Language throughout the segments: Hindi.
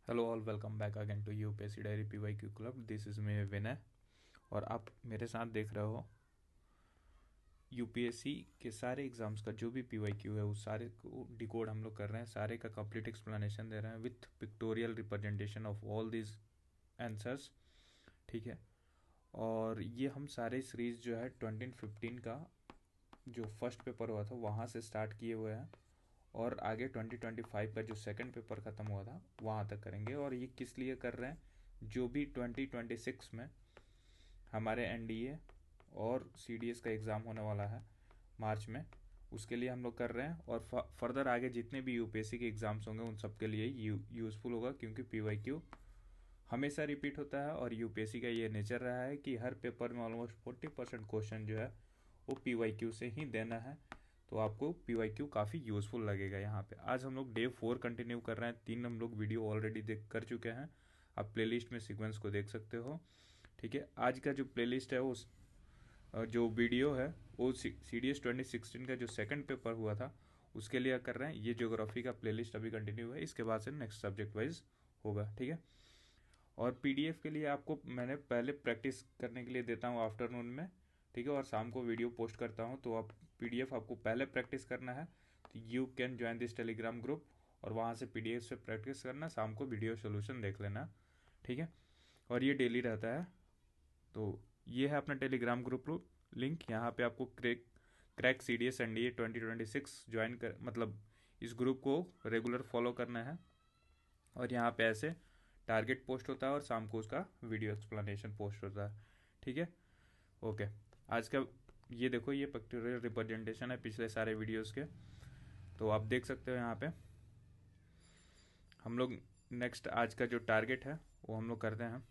Hello all, welcome back again to UPSC diary PYQ club. This is me Vinay और आप मेरे साथ देख रहे हो यूपीएससी के सारे एग्जाम्स का जो भी पीवाईक्यू है उस सारे को डिकोड हम लोग कर रहे हैं, सारे का कंप्लीट एक्सप्लेनेशन दे रहे हैं with pictorial representation of all this answers. ठीक है। और ये हम सारे सीरीज जो है 2015 का जो फर्स्ट पेपर हुआ था वहाँ से स्टार्ट किए हुए हैं और आगे 2025 का जो सेकंड पेपर ख़त्म हुआ था वहाँ तक करेंगे। और ये किस लिए कर रहे हैं, जो भी 2026 में हमारे एनडीए और सीडीएस का एग्ज़ाम होने वाला है मार्च में, उसके लिए हम लोग कर रहे हैं। और फर्दर आगे जितने भी यूपीएससी के एग्ज़ाम्स होंगे उन सब के लिए यूज़फुल होगा, क्योंकि पीवाईक्यू हमेशा रिपीट होता है और यूपीएससी का ये नेचर रहा है कि हर पेपर में ऑलमोस्ट 40% क्वेश्चन जो है वो पीवाईक्यू से ही देना है। तो आपको पीवाईक्यू काफ़ी यूज़फुल लगेगा। यहाँ पे आज हम लोग डे 4 कंटिन्यू कर रहे हैं। 3 हम लोग वीडियो ऑलरेडी देख कर चुके हैं, आप प्लेलिस्ट में सीक्वेंस को देख सकते हो। ठीक है। आज का जो प्लेलिस्ट है उस जो वीडियो है वो CDS 2016 का जो सेकंड पेपर हुआ था उसके लिए कर रहे हैं। ये ज्योग्राफी का प्लेलिस्ट अभी कंटिन्यू है, इसके बाद से नेक्स्ट सब्जेक्ट वाइज होगा। ठीक है। और पीडीएफ के लिए आपको मैंने पहले प्रैक्टिस करने के लिए देता हूँ आफ्टरनून में। ठीक है। और शाम को वीडियो पोस्ट करता हूँ, तो आप पीडीएफ आपको पहले प्रैक्टिस करना है तो you can join this Telegram group और वहाँ से पीडीएफ से प्रैक्टिस करना, शाम को वीडियो सोल्यूशन देख लेना। ठीक है। और ये डेली रहता है। तो ये है अपना टेलीग्राम ग्रुप लिंक। यहाँ पे आपको क्रैक CDS NDA 2026 ज्वाइन कर, मतलब इस ग्रुप को रेगुलर फॉलो करना है। और यहाँ पे ऐसे टारगेट पोस्ट होता है और शाम को उसका वीडियो एक्सप्लेनेशन पोस्ट होता है। ठीक है। ओके। आज का ये देखो, ये पिक्टोरियल रिप्रेजेंटेशन है पिछले सारे वीडियोस के, तो आप देख सकते हो। यहाँ पे हम लोग नेक्स्ट आज का जो टारगेट है वो हम लोग करते हैं।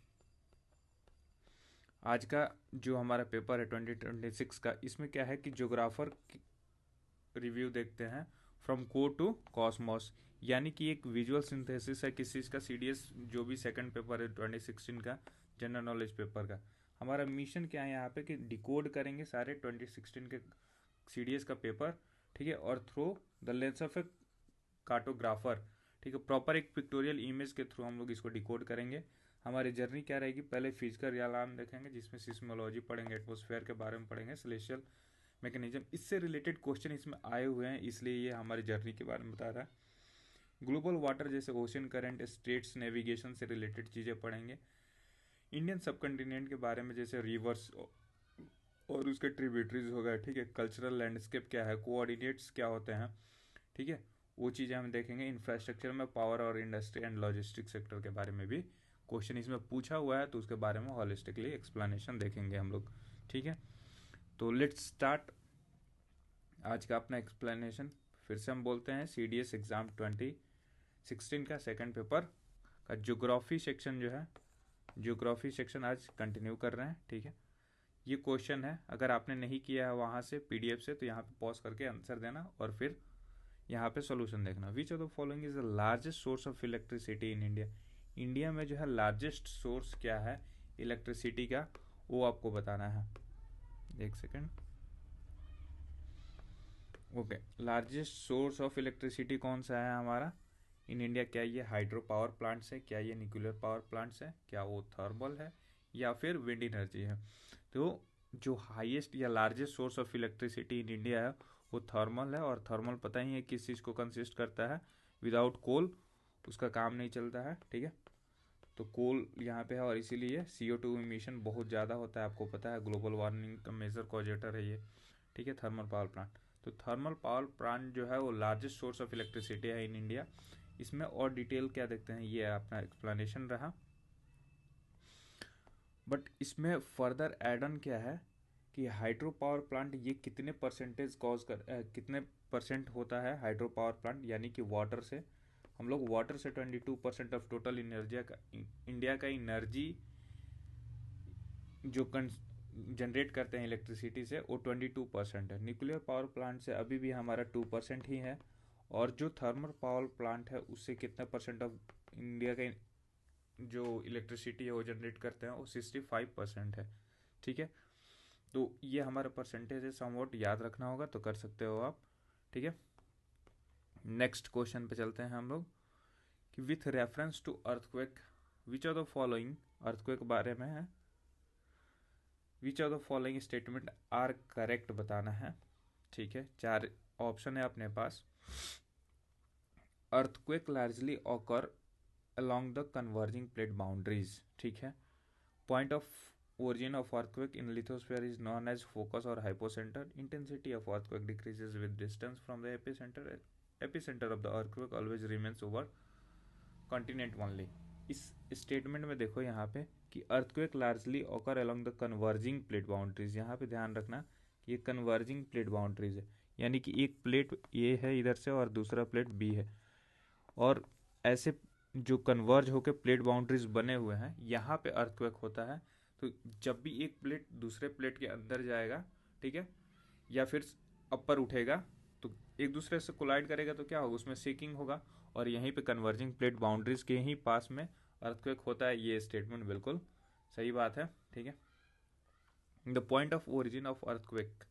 आज का जो हमारा पेपर है 2026 का, इसमें क्या है कि ज्योग्राफर रिव्यू देखते हैं फ्रॉम को टू कॉस्मोस, यानी कि एक विजुअल सिंथेसिस है किस चीज़ का। सीडीएस जो भी सेकंड पेपर है 2016 का जनरल नॉलेज पेपर का, हमारा मिशन क्या है यहाँ पे कि डिकोड करेंगे सारे 2016 के सीडीएस का पेपर। ठीक है। और through the lens of A cartographer, ठीक है, प्रॉपर एक पिक्टोरियल इमेज के थ्रू हम लोग इसको डिकोड करेंगे। हमारी जर्नी क्या रहेगी, पहले फिजिकल रियलाम देखेंगे जिसमें सिस्मोलॉजी पढ़ेंगे, एटमॉस्फेयर के बारे में पढ़ेंगे, सेलेशियल मैकेनिज्म, इससे रिलेटेड क्वेश्चन इसमें आए हुए हैं, इसलिए ये हमारी जर्नी के बारे में बता रहा है। ग्लोबल वाटर जैसे ओशन करंट, स्टेट्स, नेविगेशन से रिलेटेड चीज़ें पढ़ेंगे। इंडियन सब कंटिनेंट के बारे में जैसे रिवर्स और उसके ट्रिब्यूटरीज हो गए। ठीक है। कल्चरल लैंडस्केप क्या है, कोऑर्डिनेट्स क्या होते हैं। ठीक है। वो चीज़ें हम देखेंगे। इंफ्रास्ट्रक्चर में पावर और इंडस्ट्री एंड लॉजिस्टिक सेक्टर के बारे में भी क्वेश्चन इसमें पूछा हुआ है, तो उसके बारे में हॉलिस्टिकली एक्सप्लेनेशन देखेंगे हम लोग। ठीक है। तो लेट्स स्टार्ट आज का अपना एक्सप्लेनेशन। फिर से हम बोलते हैं CDS एग्ज़ाम 2016 का सेकंड पेपर का ज्योग्राफी सेक्शन जो है, ज्योग्राफी सेक्शन आज कंटिन्यू कर रहे हैं। ठीक है। ये क्वेश्चन है, अगर आपने नहीं किया है वहाँ से पीडीएफ से, तो यहाँ पे पॉज करके आंसर देना और फिर यहाँ पे सॉल्यूशन देखना। विच of the following is the largest source of electricity in India. India में जो है लार्जेस्ट सोर्स क्या है इलेक्ट्रिसिटी का, वो आपको बताना है। एक second. Okay. Largest source of electricity कौन सा है हमारा इन इंडिया? क्या ये हाइड्रो पावर प्लांट्स है, क्या ये न्यूक्लियर पावर प्लांट्स है, क्या वो थर्मल है, या फिर विंड एनर्जी है? तो जो हाईएस्ट या largest source of electricity in India है वो थर्मल है। और थर्मल पता ही है किस चीज़ को कंसिस्ट करता है, विदाउट कोल उसका काम नहीं चलता है। ठीक है। तो कोल यहाँ पे है और इसीलिए CO2 इमिशन बहुत ज़्यादा होता है, आपको पता है ग्लोबल वार्मिंग का मेजर कॉजेटर है ये। ठीक है। थर्मल पावर प्लांट, तो थर्मल पावर प्लांट जो है वो लार्जेस्ट सोर्स ऑफ इलेक्ट्रिसिटी है इन इंडिया। इसमें और डिटेल क्या देखते हैं, ये अपना एक्सप्लेनेशन रहा। बट इसमें फर्दर एड ऑन क्या है कि हाइड्रो पावर प्लांट ये कितने परसेंटेज कितने परसेंट होता है हाइड्रो पावर प्लांट, यानी कि वाटर से। हम लोग वाटर से 22% ऑफ टोटल एनर्जी का, इंडिया का एनर्जी जो जनरेट करते हैं इलेक्ट्रिसिटी से, वो 22% है। न्यूक्लियर पावर प्लांट से अभी भी हमारा 2% ही है। और जो थर्मल पावर प्लांट है उससे कितना परसेंट ऑफ इंडिया का जो इलेक्ट्रिसिटी है वो जनरेट करते हैं, वो 65% है। ठीक है। तो ये हमारा परसेंटेज है, समवॉट याद रखना होगा तो कर सकते हो आप। ठीक है। नेक्स्ट क्वेश्चन पे चलते हैं हम लोग कि with reference to earthquake which of the following, earthquake बारे में है, which of the following statement are correct बताना है। ठीक है, 4 ऑप्शन है अपने पास। Earthquake largely occur along the converging plate boundaries। ठीक है, point of origin of earthquake in lithosphere is known as focus or hypocenter। intensity of earthquake decreases with distance from the epicenter। epicenter of the earthquake always remains over continent only। इस स्टेटमेंट में देखो यहाँ पे कि earthquake largely occur along the converging plate boundaries, यहाँ पे ध्यान रखना कि ये converging plate boundaries है, यानी कि एक प्लेट ये है इधर से और दूसरा प्लेट बी है, और ऐसे जो कन्वर्ज होकर प्लेट बाउंड्रीज बने हुए हैं यहाँ पे अर्थक्वेक होता है। तो जब भी एक प्लेट दूसरे प्लेट के अंदर जाएगा, ठीक है, या फिर अपर उठेगा तो एक दूसरे से कोलाइड करेगा तो क्या होगा, उसमें शेकिंग होगा, और यहीं पे कन्वर्जिंग प्लेट बाउंड्रीज के ही पास में अर्थक्वेक होता है। ये स्टेटमेंट बिल्कुल सही बात है। ठीक है, the point of origin of earthquake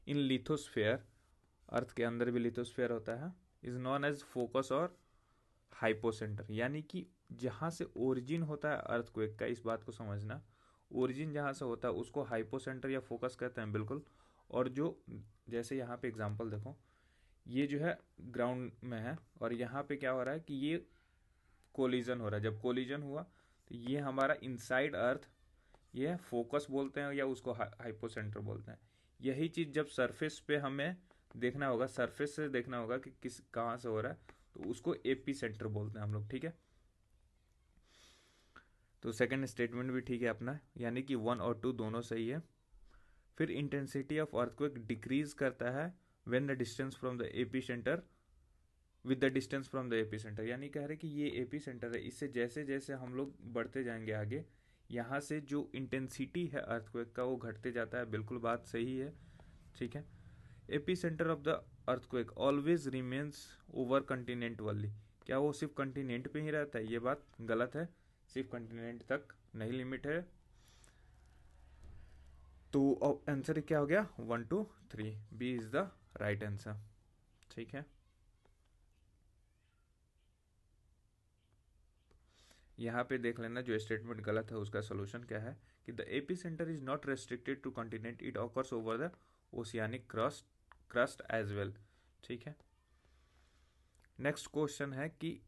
in lithosphere, earth के अंदर भी लिथोस्फेयर होता है, इज नॉन एज फोकस और हाइपोसेंटर, यानी कि जहाँ से ओरिजिन होता है अर्थक्वेक का, इस बात को समझना, ओरिजिन जहाँ से होता है उसको हाइपोसेंटर या फोकस कहते हैं बिल्कुल। और जो जैसे यहाँ पे एग्जांपल देखो, ये जो है ग्राउंड में है और यहाँ पे क्या हो रहा है कि ये कोलिजन हो रहा है। जब कोलिजन हुआ तो ये हमारा इनसाइड अर्थ, ये फोकस बोलते हैं या उसको हाइपोसेंटर बोलते हैं। यही चीज़ जब सरफेस पे हमें देखना होगा, सरफेस से देखना होगा कि किस कहाँ से हो रहा है, तो उसको एपी सेंटर बोलते हैं हम लोग। ठीक है, तो सेकंड स्टेटमेंट भी ठीक है अपना, यानी कि 1 और 2 दोनों सही है। फिर इंटेंसिटी ऑफ अर्थक्वेक डिक्रीज करता है when the distance from the AP centre with the distance from the AP centre, यानी कह रहे कि ये एपी सेंटर है, इससे जैसे जैसे हम लोग बढ़ते जाएंगे आगे, यहाँ से जो इंटेंसिटी है अर्थक्वेक का वो घटते जाता है। बिल्कुल बात सही है। ठीक है, AP centre of the earthquake always remains over continent only, क्या वो सिर्फ कंटिनेंट पे ही रहता है? ये बात गलत है, सिर्फ कंटिनेंट तक नहीं लिमिट है। तो आंसर क्या हो गया? 1 2 3, B is the right answer. ठीक है, यहाँ पे देख लेना जो स्टेटमेंट गलत है उसका सोल्यूशन क्या है, कि the epicentre is not restricted to continent, it occurs over the oceanic crust as well. ठीक है, नेक्स्ट क्वेश्चन है कि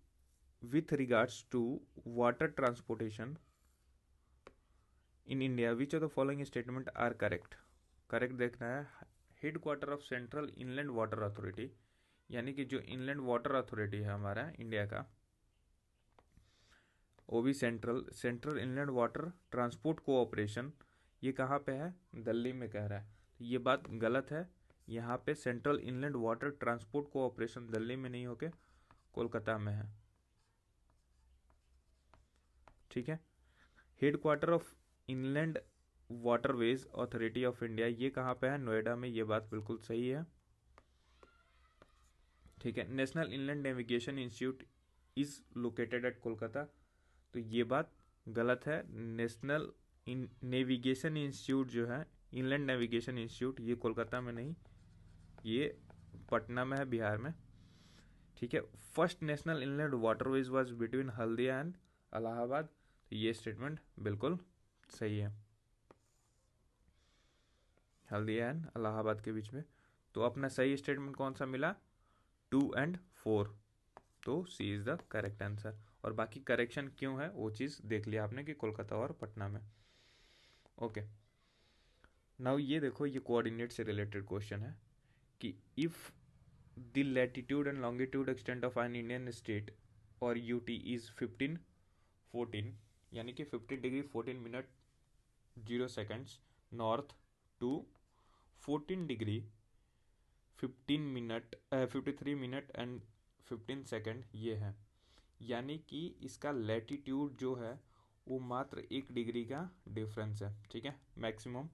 with regards to water transportation in India which of the following statement are correct. Correct देखना है। Headquarter of central inland water authority, यानी कि जो इनलैंड वाटर अथॉरिटी है हमारा इंडिया का, वो भी central inland water transport cooperation, ये कहाँ पे है? दिल्ली में कह रहा है। तो ये बात गलत है, यहाँ पे central inland water transport cooperation Delhi में नहीं होके कोलकाता में है। ठीक है, headquarter of inland waterways authority of India, ये कहाँ पे है? नोएडा में। ये बात बिल्कुल सही है। ठीक है, national inland navigation institute is located at Kolkata, तो ये बात गलत है। नेशनल नेविगेशन इंस्टीट्यूट जो है, इनलैंड नेविगेशन इंस्टीट्यूट, ये कोलकाता में नहीं, ये पटना में है, बिहार में। ठीक है, first national inland waterways was between Haldia and Allahabad, तो ये स्टेटमेंट बिल्कुल सही है, हल्दिया एंड इलाहाबाद के बीच में। तो अपना सही स्टेटमेंट कौन सा मिला? 2 और 4, तो सी इज द करेक्ट आंसर। और बाकी करेक्शन क्यों है वो चीज़ देख लिया आपने कि कोलकाता और पटना में। ओके, नाउ ये देखो, ये कोऑर्डिनेट से रिलेटेड क्वेश्चन है कि if the latitude and longitude extent of an Indian state और यूटी इज 15 14, यानी कि 15 degree 14 minute 0 seconds north to 14 degree 53 minute and 15 second ये है, यानी कि इसका लैटिट्यूड जो है वो मात्र 1 डिग्री का डिफरेंस है। ठीक है, मैक्सिमम,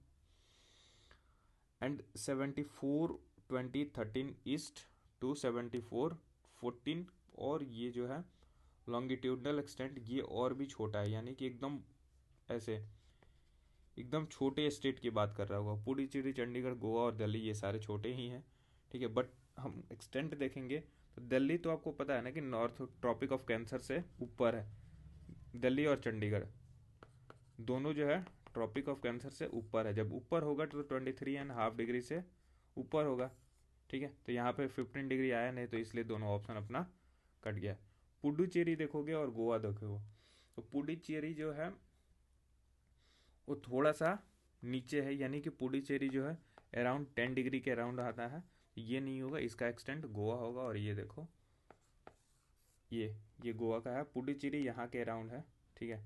एंड 74 20 13 ईस्ट टू 74 14, और ये जो है लॉन्गिट्यूडनल एक्सटेंट ये और भी छोटा है, यानी कि एकदम ऐसे एकदम छोटे स्टेट की बात कर रहा होगा। पुडुचेरी, चंडीगढ़, गोवा और दिल्ली ये सारे छोटे ही हैं। ठीक है, बट हम एक्सटेंट देखेंगे तो दिल्ली तो आपको पता है ना कि नॉर्थ ट्रॉपिक ऑफ कैंसर से ऊपर है, दिल्ली और चंडीगढ़ दोनों जो है ट्रॉपिक ऑफ कैंसर से ऊपर है। जब ऊपर होगा तो 23.5 डिग्री से ऊपर होगा, ठीक है। तो यहाँ पे 15 डिग्री आया नहीं, तो इसलिए दोनों ऑप्शन अपना कट गया। पुडुचेरी देखोगे और गोवा देखोगे, तो पुडुचेरी जो है वो थोड़ा सा नीचे है, यानी कि पुडुचेरी जो है अराउंड 10 डिग्री के अराउंड आता है। ये नहीं होगा, इसका एक्सटेंट गोवा होगा। और ये देखो, ये गोवा का है, पुडुचेरी यहाँ के अराउंड है, ठीक है।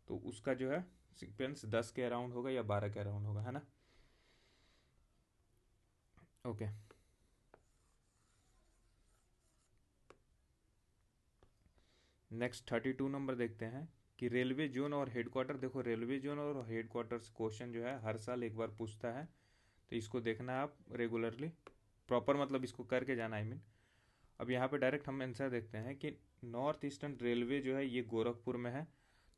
तो उसका जो है सीक्वेंस 10 के अराउंड होगा या 12 के अराउंड होगा, है ना। ओके, नेक्स्ट 32 नंबर देखते हैं कि रेलवे जोन और हेडक्वार्टर। देखो रेलवे जोन और हेडक्वार्टर क्वेश्चन जो है हर साल एक बार पूछता है, तो इसको देखना है आप रेगुलरली, प्रॉपर मतलब इसको करके जाना, आई मीन। अब यहाँ पे डायरेक्ट हम आंसर देखते हैं कि नॉर्थ ईस्टर्न रेलवे जो है ये गोरखपुर में है,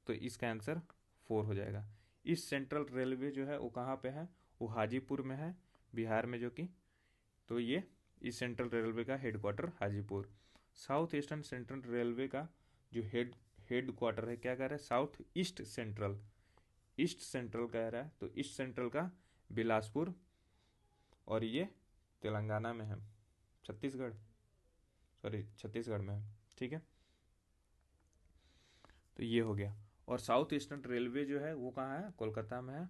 तो इसका आंसर 4 हो जाएगा। ईस्ट सेंट्रल रेलवे जो है वो कहाँ पे है, वो हाजीपुर में है, बिहार में, जो कि तो ये ईस्ट सेंट्रल रेलवे का headquarter Hajipur. South eastern central railway का जो हेड क्वार्टर है, क्या कह रहा है, south east central, east central कह रहा है, तो ईस्ट सेंट्रल का बिलासपुर, और ये तेलंगाना में है, छत्तीसगढ़, सॉरी छत्तीसगढ़ में है, ठीक है। तो ये हो गया। और साउथ ईस्टर्न रेलवे जो है वो कहाँ है, कोलकाता में है।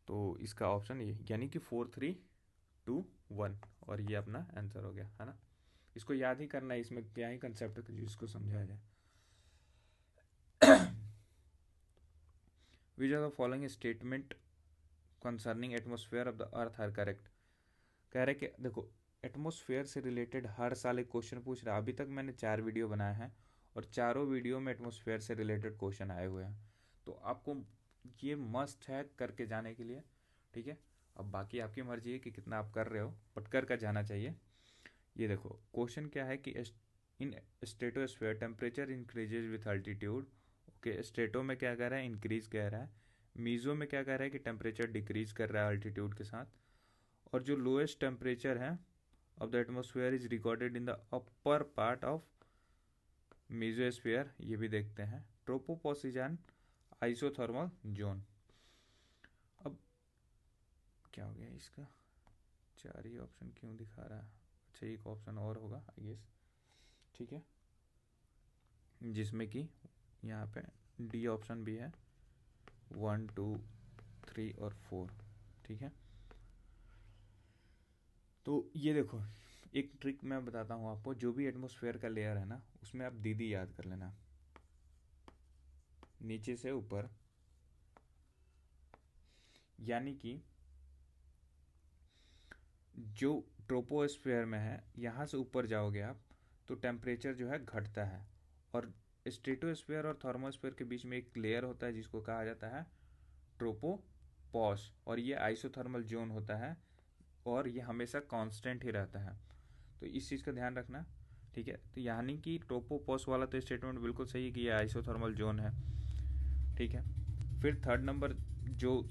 तो इसका ऑप्शन ये, यानी कि 4-3-2-1, और ये अपना आंसर हो गया, है ना। इसको याद ही करना है, इसमें क्या ही कंसेप्ट है जिसको समझाया जाए। Which are the following statement concerning atmosphere of the earth are correct. कह रहे कि देखो एटमोसफेयर से रिलेटेड हर साल एक क्वेश्चन पूछ रहा है। अभी तक मैंने 4 वीडियो बनाए हैं और चारों वीडियो में एटमोसफेयर से रिलेटेड क्वेश्चन आए हुए हैं, तो आपको ये मस्ट है करके जाने के लिए, ठीक है। अब बाकी आपकी मर्जी है कि कितना आप कर रहे हो, बट कर जाना चाहिए। ये देखो क्वेश्चन क्या है कि in stratosphere temperature increases with altitude. Okay, strato में क्या कह रहा है, इंक्रीज कह रहा है। मीजो में क्या कह रहा है कि टेम्परेचर डिक्रीज कर रहा है अल्टीट्यूड के साथ। और जो लोएस्ट टेम्परेचर है off the atmosphere is recorded in the upper part of mesosphere, ये भी देखते हैं। ट्रोपोपॉसिजन आइसोथर्मल जोन। अब क्या हो गया इसका, 4 ही ऑप्शन क्यों दिखा रहा है, अच्छा एक ऑप्शन और होगा आई गेस, ठीक है, जिसमें कि यहाँ पे डी ऑप्शन भी है, 1, 2, 3 और 4, ठीक है। तो ये देखो एक ट्रिक मैं बताता हूँ आपको, जो भी एटमोसफेयर का लेयर है ना उसमें आप दीदी याद कर लेना, नीचे से ऊपर, यानी कि जो ट्रोपोस्फेयर में है यहाँ से ऊपर जाओगे आप तो टेम्परेचर जो है घटता है। और स्ट्रेटोस्फेयर और थर्मोस्फेयर के बीच में एक लेयर होता है जिसको कहा जाता है ट्रोपोपॉस, और ये आइसोथर्मल जोन होता है, और ये हमेशा कांस्टेंट ही रहता है। तो इस चीज़ का ध्यान रखना, ठीक है। तो यानी कि ट्रोपोपॉस वाला तो स्टेटमेंट बिल्कुल सही है कि ये आइसोथर्मल जोन है, ठीक है। फिर थर्ड नंबर जो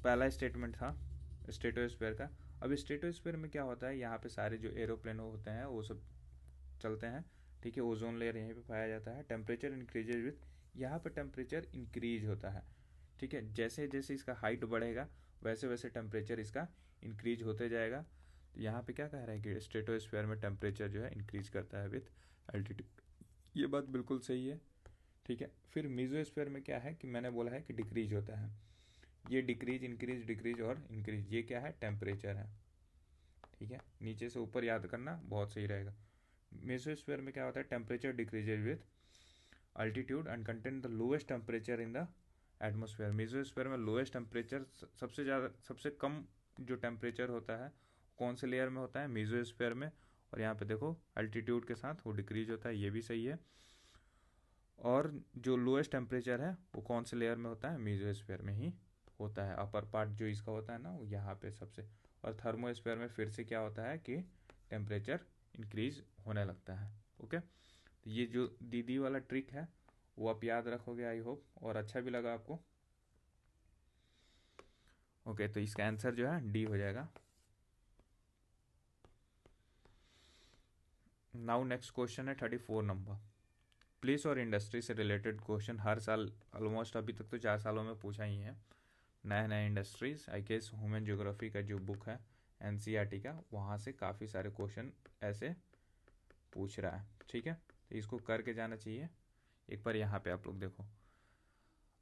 पहला स्टेटमेंट था स्ट्रेटोस्फेयर का, अब स्ट्रेटोस्फेयर में क्या होता है, यहाँ पे सारे जो एरोप्लेन होते हैं वो सब चलते हैं, ठीक है। ओजोन लेयर यहीं पे पाया जाता है। टेम्परेचर इंक्रीजेज विथ, यहाँ पे टेम्परेचर इंक्रीज होता है, ठीक है। जैसे जैसे इसका हाइट बढ़ेगा वैसे वैसे टेम्परेचर इसका इंक्रीज होते जाएगा। तो यहाँ पे क्या कह रहा है कि स्ट्रेटोस्फेयर में टेम्परेचर जो है इंक्रीज करता है विथ अल्टीट्यूड, ये बात बिल्कुल सही है, ठीक है। फिर मीजोस्फेयर में क्या है कि मैंने बोला है कि डिक्रीज होता है, ये डिक्रीज इंक्रीज डिक्रीज और इंक्रीज, ये क्या है, टेम्परेचर है, ठीक है। नीचे से ऊपर याद करना बहुत सही रहेगा। मेसोस्फीयर में क्या होता है, temperature decreases with altitude and contain the lowest temperature in the atmosphere. Mesosphere में लोएस्ट टेम्परेचर, सबसे ज़्यादा सबसे कम जो टेम्परेचर होता है कौन से लेयर में होता है, मेसोस्फीयर में। और यहाँ पे देखो अल्टीट्यूड के साथ वो डिक्रीज होता है, ये भी सही है। और जो लोएस्ट टेम्परेचर है वो कौन से लेयर में होता है, मेसोस्फीयर में ही होता है। अपर पार्ट जो इसका होता है ना वो यहाँ पे सबसे। और थर्मोस्फीयर में फिर से क्या होता है कि टेम्परेचर इंक्रीज होने लगता है, ओके। तो ये जो दीदी वाला ट्रिक है वो आप याद रखोगे आई होप, और अच्छा भी लगा आपको, ओके। तो इसका आंसर जो है डी हो जाएगा। नाउ नेक्स्ट क्वेश्चन है 34 नंबर। प्लेस और इंडस्ट्री से रिलेटेड क्वेश्चन हर साल ऑलमोस्ट अभी तक तो 4 सालों में पूछा ही है। नए नए industries, I guess human geography का जो बुक है एनसीईआरटी का, वहाँ से काफ़ी सारे क्वेश्चन ऐसे पूछ रहा है। ठीक है, तो इसको करके जाना चाहिए। एक बार यहाँ पे आप लोग देखो,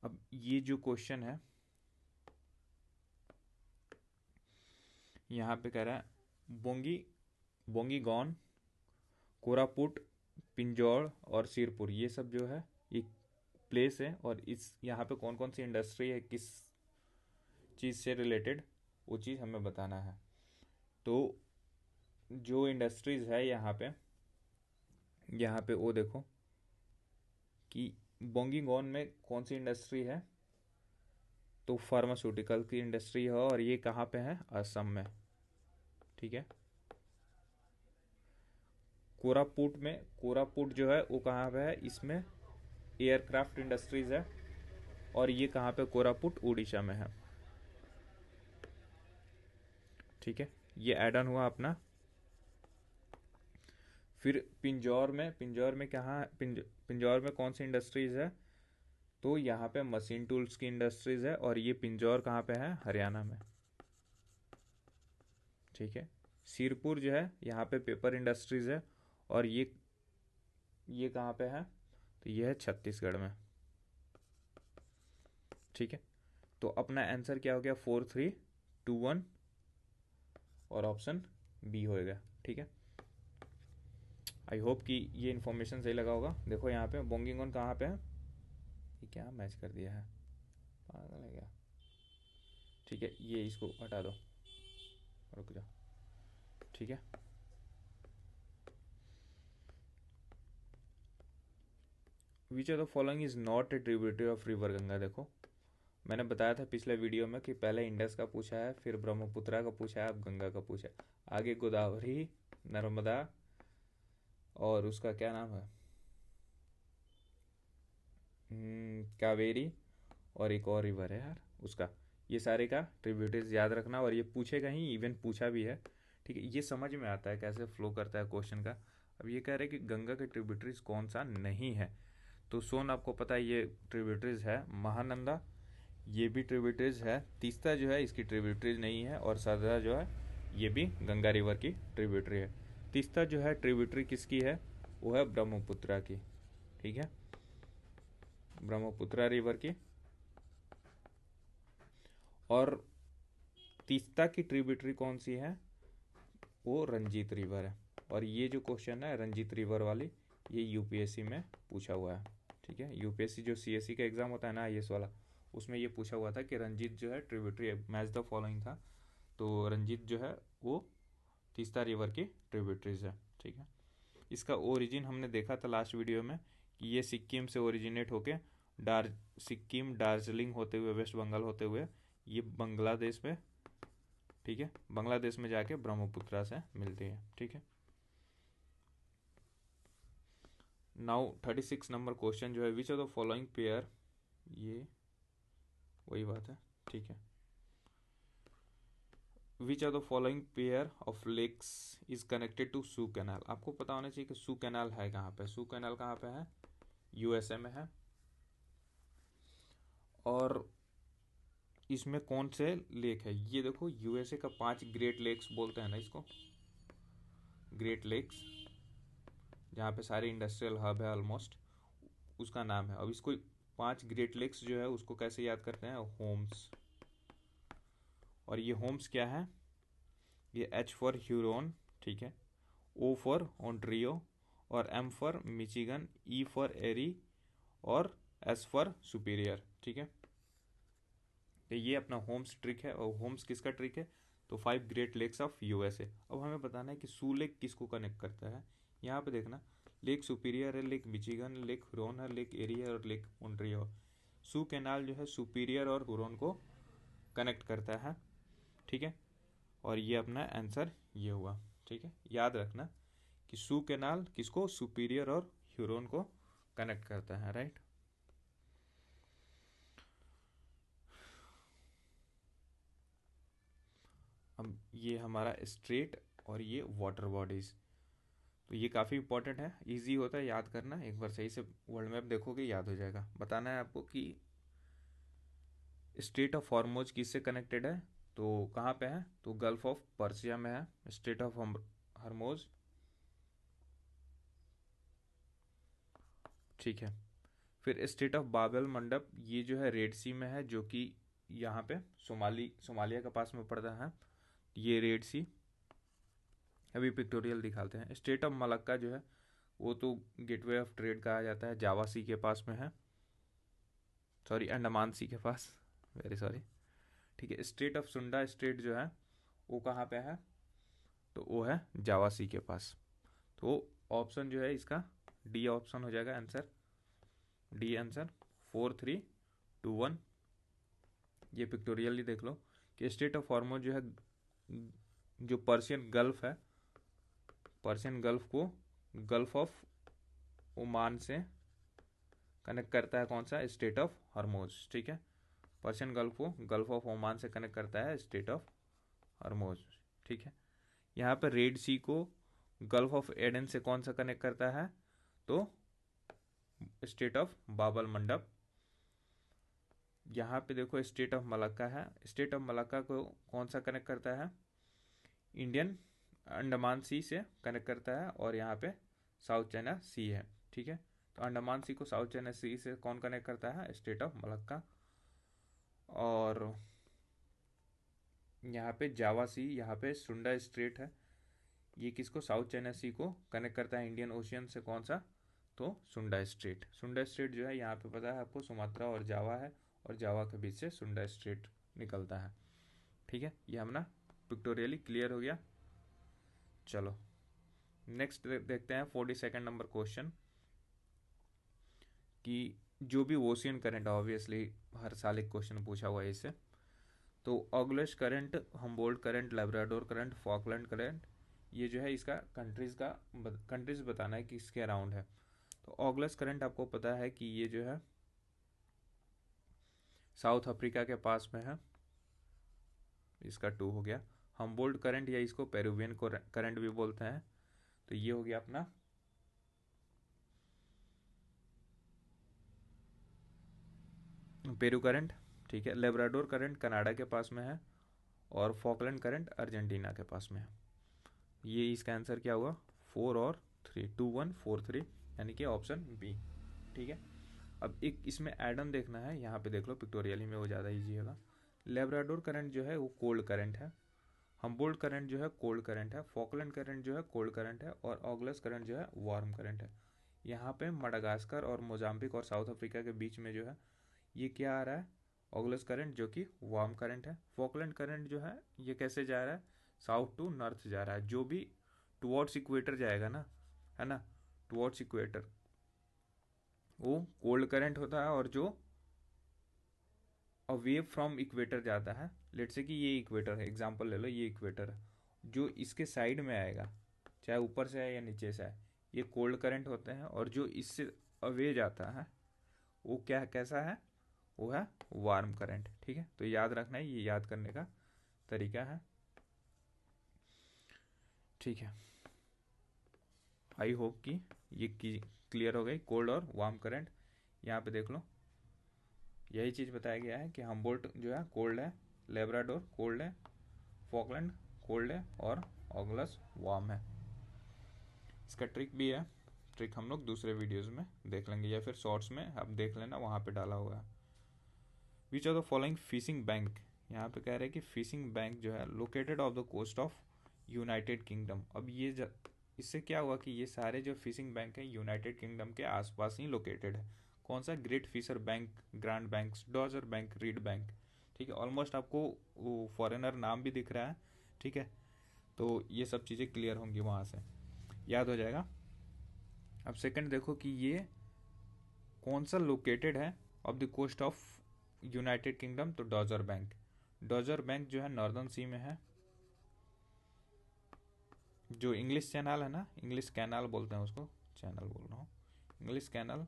अब ये जो क्वेश्चन है यहाँ पे कह रहा है बोंगीगॉन, कोरापुट, पिंजौर और सिरपुर, ये सब जो है ये प्लेस है, और इस यहाँ पे कौन कौन सी इंडस्ट्री है, किस चीज़ से रिलेटेड, वो चीज़ हमें बताना है। तो जो इंडस्ट्रीज़ है यहाँ पे वो देखो कि बोंगीगॉन में कौन सी इंडस्ट्री है, तो फार्मास्यूटिकल की इंडस्ट्री है, और ये कहाँ पे है, असम में। ठीक है, कोरापुट जो है वो कहाँ पे है, इसमें एयरक्राफ्ट इंडस्ट्रीज है, और ये कहाँ पे, कोरापुट उड़ीसा में है। ठीक है, ये ऐड ऑन हुआ अपना। फिर पिंजौर में कहाँ, पिंजौर में कौन सी इंडस्ट्रीज है, तो यहाँ पे मशीन टूल्स की इंडस्ट्रीज है, और ये पिंजौर कहाँ पे है, हरियाणा में। ठीक है, सिरपुर जो है यहाँ पे पेपर इंडस्ट्रीज है, और ये कहाँ पे है, तो ये है छत्तीसगढ़ में। ठीक है, तो अपना आंसर क्या हो गया, 4321, और ऑप्शन बी होएगा। ठीक है, आई होप कि ये इन्फॉर्मेशन सही लगा होगा। देखो यहाँ पे बोंगिंगन कहाँ पे है, ये क्या मैच कर दिया है, पागल है क्या। ठीक है, ये इसको हटा दो, रुक जाओ। ठीक है, which of the following is not a tributary of river Ganga. देखो मैंने बताया था पिछले वीडियो में कि पहले इंडस का पूछा है, फिर ब्रह्मपुत्रा का पूछा है, अब गंगा का पूछा है, आगे गोदावरी, नर्मदा, और उसका क्या नाम है, कावेरी, और एक और रिवर है यार उसका। ये सारे का ट्रिब्यूटरीज याद रखना, और ये पूछेगा ही, इवन पूछा भी है। ठीक है, ये समझ में आता है कैसे फ्लो करता है क्वेश्चन का। अब ये कह रहे हैं कि गंगा के ट्रिब्यूटरीज कौन सा नहीं है, तो सोन आपको पता है ये ट्रिब्यूटरीज है, महानंदा ये भी ट्रिब्यूटरीज है, तीस्ता जो है इसकी ट्रिब्यूटरीज नहीं है, और सरदा जो है ये भी गंगा रिवर की ट्रिब्यूटरी है। तीस्ता जो है ट्रिब्यूटरी किसकी है, वो है ब्रह्मपुत्रा की। ठीक है, ब्रह्मपुत्रा रिवर की। और तीस्ता की ट्रिब्यूटरी कौन सी है, वो रंजीत रिवर है। और ये जो क्वेश्चन है रंजीत रिवर वाली, ये यूपीएससी में पूछा हुआ है। ठीक है, यूपीएससी जो सीएससी का एग्जाम होता है ना आईएएस वाला, उसमें ये पूछा हुआ था कि रंजीत जो है ट्रिब्यूटरी, मैच द फॉलोइंग था, तो रंजीत जो है वो तीस्ता रिवर की ट्रिब्यूटरीज है। ठीक है, इसका ओरिजिन हमने देखा था लास्ट वीडियो में कि ये सिक्किम से ओरिजिनेट होके सिक्किम दार्जिलिंग होते हुए वेस्ट बंगाल होते हुए ये बांग्लादेश में, ठीक है, बांग्लादेश में जाके ब्रह्मपुत्रा से मिलती है। ठीक है, नाउ 36 नंबर क्वेश्चन जो है, which of the following pair, ये वही बात है। ठीक है, which of the following pair of lakes is connected to Suez canal. आपको पता होना चाहिए कि सू कैनाल है कहाँ पे, सू कैनाल कहाँ पे है, यूएसए में है। और इसमें कौन से लेक है, ये देखो यूएसए का 5 ग्रेट लेक्स बोलते हैं ना इसको, ग्रेट लेक्स, जहाँ पे सारे इंडस्ट्रियल हब है ऑलमोस्ट, उसका नाम है। अब इसको 5 ग्रेट लेक्स जो है उसको कैसे याद करते हैं, होम्स। और ये होम्स क्या है, ये एच फॉर ह्यूरोन, ठीक है, ओ फॉर ओंट्रियो, और M for Michigan, E for Erie, और एस फॉर सुपीरियर। ठीक है, तो ये अपना होम्स ट्रिक है। और होम्स किसका ट्रिक है, तो 5 ग्रेट लेक्स ऑफ यूएसए। अब हमें बताना है कि सू लेक किसको कनेक्ट करता है। यहाँ पे देखना, लेक सुपीरियर है, लेक मिचिगन, लेक हुरोन है, लेक एरी है, और लेक ओंट्रियो। सू कैनाल जो है सुपीरियर और हुरोन को कनेक्ट करता है। ठीक है, और ये अपना आंसर ये हुआ। ठीक है, याद रखना कि सू कैनाल किसको, सुपीरियर और ह्यूरोन को कनेक्ट करता है। राइट, अब ये हमारा स्ट्रेट और ये वाटर बॉडीज। तो ये काफ़ी इंपॉर्टेंट है, इजी होता है याद करना, एक बार सही से वर्ल्ड मैप देखोगे याद हो जाएगा। बताना है आपको कि स्टेट ऑफ हॉर्मोज किससे कनेक्टेड है, तो कहाँ पे है, तो गल्फ ऑफ पर्सिया में है स्टेट ऑफ हॉर्मोज, ठीक है। फिर स्टेट ऑफ बाबेल मंडप, ये जो है रेड सी में है, जो कि यहाँ पे सोमालिया के पास में पड़ता है, ये रेड सी। अभी पिक्टोरियल दिखाते हैं। स्टेट ऑफ मलक्का जो है वो तो गेटवे ऑफ ट्रेड कहा जाता है, जावा सी के पास में है, सॉरी अंडमान सी के पास, वेरी सॉरी, ठीक है। स्टेट ऑफ सुंडा स्टेट जो है वो कहाँ पे है, तो वो है जावा सी के पास। तो ऑप्शन जो है इसका डी ऑप्शन हो जाएगा आंसर, डी आंसर 4-3-2-1। ये पिक्टोरियली देख लो कि स्टेट ऑफ हॉर्मोज जो है, जो पर्शियन गल्फ है, पर्शियन गल्फ को गल्फ ऑफ ओमान से कनेक्ट करता है, कौन सा, स्टेट ऑफ हॉर्मोज, ठीक है। पर्शियन गल्फ को गल्फ ऑफ ओमान से कनेक्ट करता है स्टेट ऑफ हॉर्मोज, ठीक है। यहाँ पर रेड सी को गल्फ ऑफ एडन से कौन सा कनेक्ट करता है, तो स्टेट ऑफ बाबल मंडप। यहाँ पे देखो स्टेट ऑफ मलक्का है, स्टेट ऑफ मलक्का को कौन सा कनेक्ट करता है, इंडियन अंडमान सी से कनेक्ट करता है, और यहाँ पे साउथ चाइना सी है, ठीक है। तो अंडमान सी को साउथ चाइना सी से कौन कनेक्ट करता है, स्टेट ऑफ मलक्का। और यहाँ पे जावा सी, यहाँ पे सुंडा स्ट्रेट है, ये किसको, साउथ चाइना सी को कनेक्ट करता है इंडियन ओशियन से, कौन सा, तो सुंडा स्ट्रेट। सुंडा स्ट्रेट जो है यहाँ पे पता है आपको सुमात्रा और जावा है, और जावा के बीच से सुंडा स्ट्रेट निकलता है, ठीक है। ये हमारा पिक्टोरियली क्लियर हो गया। चलो नेक्स्ट देखते हैं 42nd नंबर क्वेश्चन, कि जो भी ओशियन करंट, ऑब्वियसली हर साल एक क्वेश्चन पूछा हुआ है इससे, तो Agulhas current, Humboldt current, Labrador current, Falkland current, ये जो है इसका कंट्रीज बताना है कि इसके अराउंड है। तो ऑगलस करंट आपको पता है कि ये जो है साउथ अफ्रीका के पास में है, इसका 2 हो गया। हम्बोल्ट करंट या इसको पेरुवियन करंट भी बोलते हैं, तो ये हो गया अपना पेरू करंट, ठीक है। लेब्राडोर करंट कनाडा के पास में है, और फॉकलैंड करंट अर्जेंटीना के पास में है। ये इसका आंसर क्या हुआ, 4 और 3, 2-1-4-3, यानी कि ऑप्शन बी, ठीक है। अब एक इसमें एड ऑन देखना है, यहाँ पे देख लो पिक्टोरियली में, वो ज़्यादा ईजी होगा। लेब्राडोर करंट जो है वो कोल्ड करंट है, हम्बोल्ट करंट जो है कोल्ड करंट है, फॉकलैंड करंट जो है कोल्ड करंट है, और ऑगलस करंट जो है वार्म करंट है। यहाँ पे मडागास्कर और मोजाम्बिक और साउथ अफ्रीका के बीच में जो है ये क्या आ रहा है, ऑगलस करंट, जो कि वार्म करंट है। फॉकलैंड करंट जो है ये कैसे जा रहा है, साउथ टू नॉर्थ जा रहा है, जो भी टुवर्ड्स इक्वेटर जाएगा ना, है ना, टुवर्ड्स इक्वेटर वो कोल्ड करंट होता है, और जो अवे फ्रॉम इक्वेटर जाता है, लेट से कि ये इक्वेटर है, एग्जांपल ले लो, ये इक्वेटर है, जो इसके साइड में आएगा, चाहे ऊपर से आए या नीचे से आए, ये कोल्ड करंट होते हैं, और जो इससे अवे जाता है वो क्या कैसा है, वो है वार्म करंट, ठीक है। तो याद रखना है, ये याद करने का तरीका है, ठीक है। आई होप कि ये क्लियर हो गई, कोल्ड और वार्म करंट। यहाँ पे देख लो यही चीज़ बताया गया है कि हम्बोल्ट जो है कोल्ड है, लेब्राडोर कोल्ड है, फॉकलैंड कोल्ड है, और ऑगलस वार्म है। इसका ट्रिक भी है, ट्रिक हम लोग दूसरे वीडियोस में देख लेंगे, या फिर शॉर्ट्स में आप देख लेना, वहाँ पे डाला हुआ है। Which are the following fishing bank, यहाँ पे कह रहे हैं कि फिशिंग बैंक जो है located off the coast of United Kingdom. अब ये इससे क्या हुआ कि ये सारे जो फिशिंग बैंक हैं यूनाइटेड किंगडम के आसपास ही लोकेटेड है। कौन सा, Great Fisher Bank, Grand Bank, Dogger Bank, Reed Bank, ठीक है। ऑलमोस्ट आपको वो फॉरेनर नाम भी दिख रहा है, ठीक है। तो ये सब चीज़ें क्लियर होंगी, वहाँ से याद हो जाएगा। अब सेकंड देखो कि ये कौन सा लोकेटेड है off the coast of United Kingdom, तो डॉजर बैंक। डॉजर बैंक जो है नॉर्दर्न सी में है, जो इंग्लिश चैनल है ना, इंग्लिश कैनाल बोलते हैं उसको, चैनल बोल रहा हूँ, इंग्लिश कैनल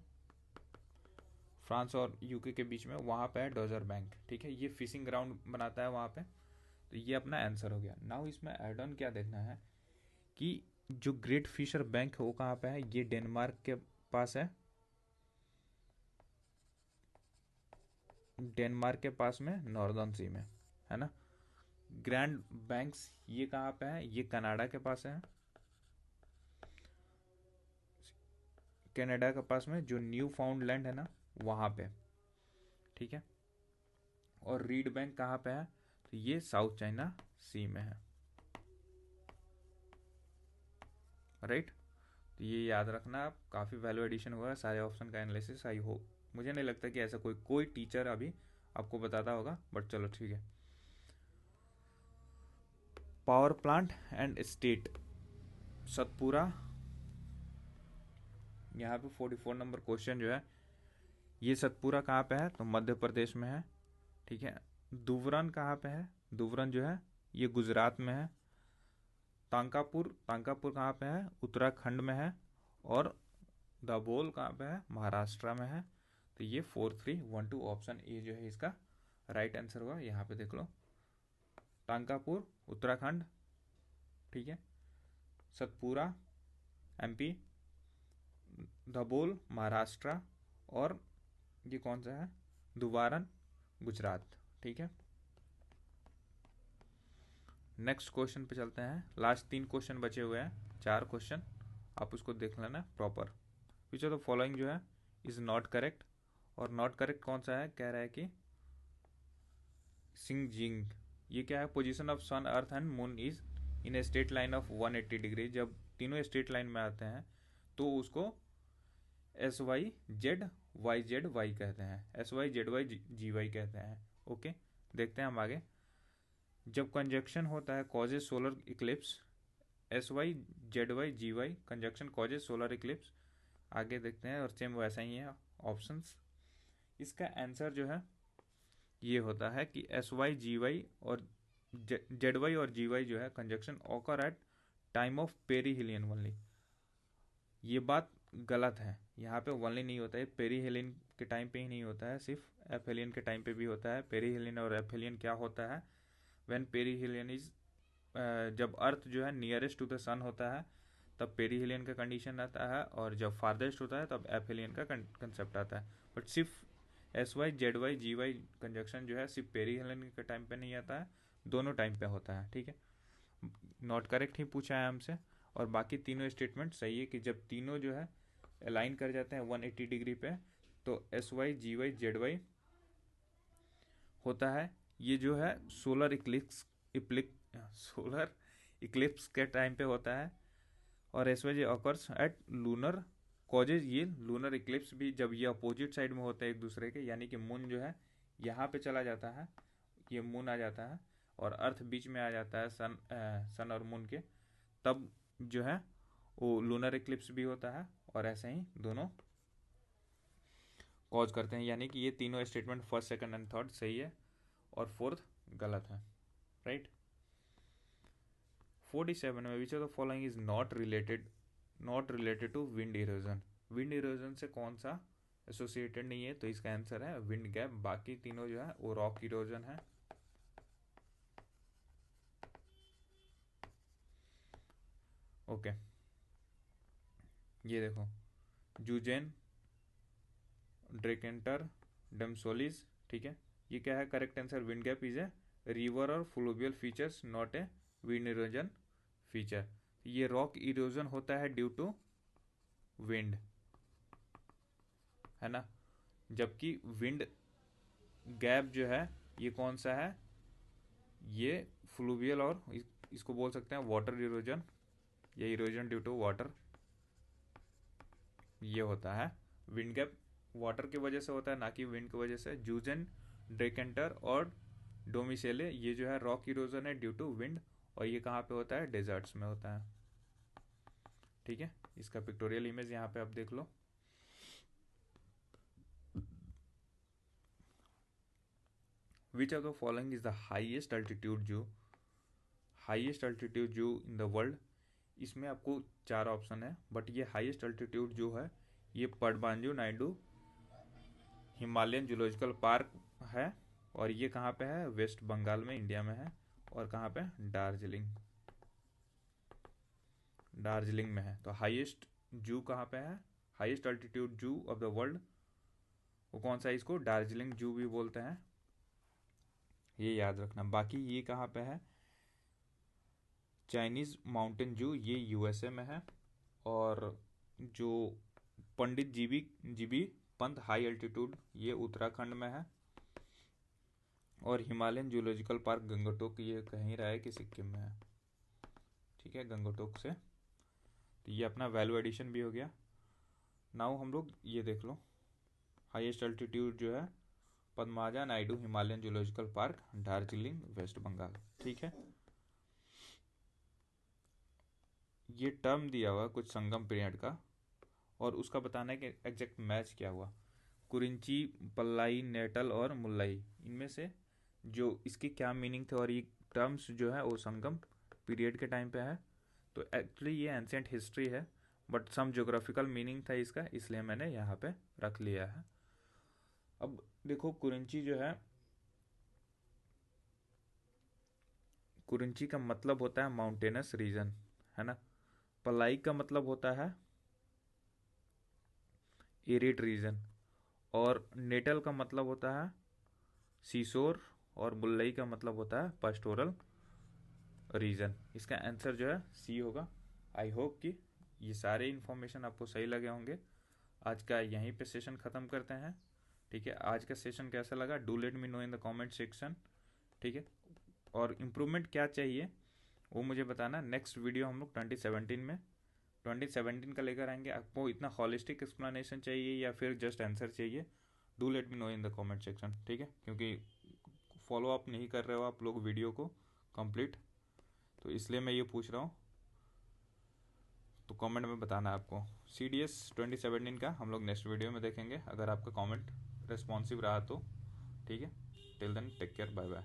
फ्रांस और यूके के बीच में, वहाँ पे है डॉजर बैंक, ठीक है। ये फिशिंग ग्राउंड बनाता है वहाँ पे, तो ये अपना आंसर हो गया। नाउ इसमें एड ऑन क्या देखना है कि जो ग्रेट फिशर बैंक है वो कहाँ पे है? ये डेनमार्क के पास है, डेनमार्क के पास में नॉर्दर्न सी में, है ना। ग्रैंड बैंक्स ये कहाँ पे है? ये कनाडा के पास है, कनाडा के पास में जो न्यू फाउंडलैंड है ना वहाँ पे, ठीक है। और रीड बैंक कहाँ पे है? तो ये साउथ चाइना सी में है, राइट। तो ये याद रखना आप, काफ़ी वैल्यू एडिशन हुआ है, सारे ऑप्शन का एनालिसिस। आई हो, मुझे नहीं लगता कि ऐसा कोई टीचर अभी आपको बताता होगा, बट चलो ठीक है। Power plant and state, Satpura, यहाँ पे 44 नंबर क्वेश्चन जो है, ये सतपुरा कहाँ पे है? तो मध्य प्रदेश में है, ठीक है। दुवरन कहाँ पे है? दुवरन जो है ये गुजरात में है। तांकापुर, तांकापुर कहाँ पे है? उत्तराखंड में है। और दाभोल कहाँ पे है? महाराष्ट्र में है। तो ये 4312 ऑप्शन ए जो है इसका राइट आंसर हुआ। यहाँ पे देख लो, टांकापुर उत्तराखंड, ठीक है, सतपुरा एमपी, दाभोल महाराष्ट्र, और ये कौन सा है? दुवारन गुजरात, ठीक है। नेक्स्ट क्वेश्चन पे चलते हैं। लास्ट 3 क्वेश्चन बचे हुए हैं, 4 क्वेश्चन, आप उसको देख लेना proper. Which of the following जो है इज नॉट करेक्ट, और नॉट करेक्ट कौन सा है? कह रहा है कि सिंगजिंग, ये क्या है? Position of sun earth and moon is in a straight line of 180 degree. जब तीनों स्ट्रेट लाइन में आते हैं तो उसको SYZYY कहते हैं, SYZYGY कहते हैं, ओके। देखते हैं हम आगे। जब कंजक्शन होता है causes solar Eclipse, SYZYGY conjunction causes solar Eclipse. आगे देखते हैं, और सेम वैसा ही है ऑप्शंस। इसका आंसर जो है ये होता है कि SYGY और ZY और GY जो है conjunction occur at time of perihelion only. ये बात गलत है, यहाँ पे ओनली नहीं होता है, पेरीहिलियन के टाइम पे ही नहीं होता है, सिर्फ एफेलियन के टाइम पे भी होता है। पेरीहिलियन और एफेलियन क्या होता है? व्हेन पेरीहिलियन इज, जब अर्थ जो है नियरेस्ट टू द सन होता है तब पेरीहिलियन का कंडीशन आता है, और जब फारदेस्ट होता है तब एफेलियन का कंसेप्ट आता है। बट सिर्फ SYZYGY कंजक्शन जो है सिर्फ पेरीहिलियन के टाइम पे नहीं आता है, दोनों टाइम पे होता है, ठीक है। नॉट करेक्ट ही पूछा है हमसे, और बाकी तीनों स्टेटमेंट सही है कि जब तीनों जो है अलाइन कर जाते हैं 180 डिग्री पे तो SYGYZY होता है। ये जो है सोलर इक्लिप्स के टाइम पे होता है, और SYG occurs eight lunar causes, ये लूनर इक्लिप्स भी जब ये अपोजिट साइड में होते हैं एक दूसरे के, यानी कि मून जो है यहाँ पे चला जाता है, ये मून आ जाता है, और अर्थ बीच में आ जाता है सन और मून के, तब जो है वो लूनर इक्लिप्स भी होता है, और ऐसे ही दोनों कॉज करते हैं। यानी कि ये तीनों statement first, second and third सही है, और फोर्थ गलत है, राइट। 47 में which of the following is not related to wind erosion. Wind erosion से कौन सा एसोसिएटेड नहीं है? तो इसका आंसर है विंड गैप। बाकी तीनों जो है वो रॉक इरोजन है, ओके। ये देखो, जूजेन, ड्रेकेंटर, डमसोलिस, ठीक है। ये क्या है correct answer? Wind gap is a river or fluvial features, not a wind erosion feature. ये रॉक इरोजन होता है ड्यू टू विंड, है ना। जबकि विंड गैप जो है ये कौन सा है? ये फ्लूवियल, और इसको बोल सकते हैं वाटर इरोजन, ये इरोजन ड्यू टू वाटर, ये होता है। विंड गैप वाटर की वजह से होता है, ना कि विंड की वजह से। जूजन, ड्रेकेंटर और डोमिसेले ये जो है रॉक इरोजन है ड्यू टू विंड, और ये कहाँ पे होता है? डेजर्ट्स में होता है, ठीक है। इसका पिक्टोरियल इमेज यहाँ पे आप देख लो। Which of the following is the highest altitude zoo in the world. इसमें आपको 4 ऑप्शन है, बट ये हाईएस्ट अल्टीट्यूड जो है ये पडबांजू नायडू हिमालयन जूलॉजिकल पार्क है, और ये कहाँ पे है? वेस्ट बंगाल में, इंडिया में है। और कहाँ पे? दार्जिलिंग, दार्जिलिंग में है। तो हाईएस्ट जू कहाँ पे है, highest altitude zoo of the world, वो कौन सा है, इसको दार्जिलिंग जू भी बोलते हैं, ये याद रखना। बाकी ये कहाँ पे है, चाइनीज़ माउंटेन जू, ये यूएसए में है। और जो पंडित जीबी पंत हाई अल्टीट्यूड, ये उत्तराखंड में है। और हिमालयन जूलॉजिकल पार्क गंगटोक, ये कहीं रहा है कि सिक्किम में है, ठीक है, गंगटोक से। तो ये अपना वैल्यू एडिशन भी हो गया। नाउ हम लोग ये देख लो, हाईएस्ट अल्टीट्यूड जो है Padmaja Naidu Himalayan Zoological Park, Darjeeling, West Bengal, ठीक है। ये टर्म दिया हुआ कुछ संगम पीरियड का, और उसका बताना है कि एग्जैक्ट मैच क्या हुआ। कुरिंची, पल्लाई, नेटल और मुल्लाई, इनमें से जो इसकी क्या मीनिंग थे, और ये टर्म्स जो है वो संगम पीरियड के टाइम पे है। तो एक्चुअली ये एंशिएंट हिस्ट्री है, बट सम ज्योग्राफिकल मीनिंग था इसका, इसलिए मैंने यहाँ पे रख लिया है। अब देखो कुरिंची जो है, कुरिंची का मतलब होता है माउंटेनस रीजन, है ना। पलाई का मतलब होता है एरिड रीजन, और नेटल का मतलब होता है सीसोर, और मुल्लई का मतलब होता है पास्टोरल रीजन। इसका आंसर जो है सी होगा। आई होप कि ये सारे इन्फॉर्मेशन आपको सही लगे होंगे। आज का यहीं पे सेशन ख़त्म करते हैं, ठीक है। आज का सेशन कैसा लगा, do let me know in the comment section, ठीक है। और इम्प्रूवमेंट क्या चाहिए वो मुझे बताना। नेक्स्ट वीडियो हम लोग 2017 का लेकर आएंगे। आपको इतना हॉलिस्टिक एक्सप्लेनेशन चाहिए या फिर जस्ट आंसर चाहिए, do let me know in the comment section, ठीक है। क्योंकि फॉलो अप नहीं कर रहे हो आप लोग वीडियो को कंप्लीट, तो इसलिए मैं ये पूछ रहा हूँ। तो कमेंट में बताना आपको। CDS 2017 का हम लोग नेक्स्ट वीडियो में देखेंगे, अगर आपका कमेंट रिस्पॉन्सिव रहा तो, ठीक है। Till then take care, bye bye.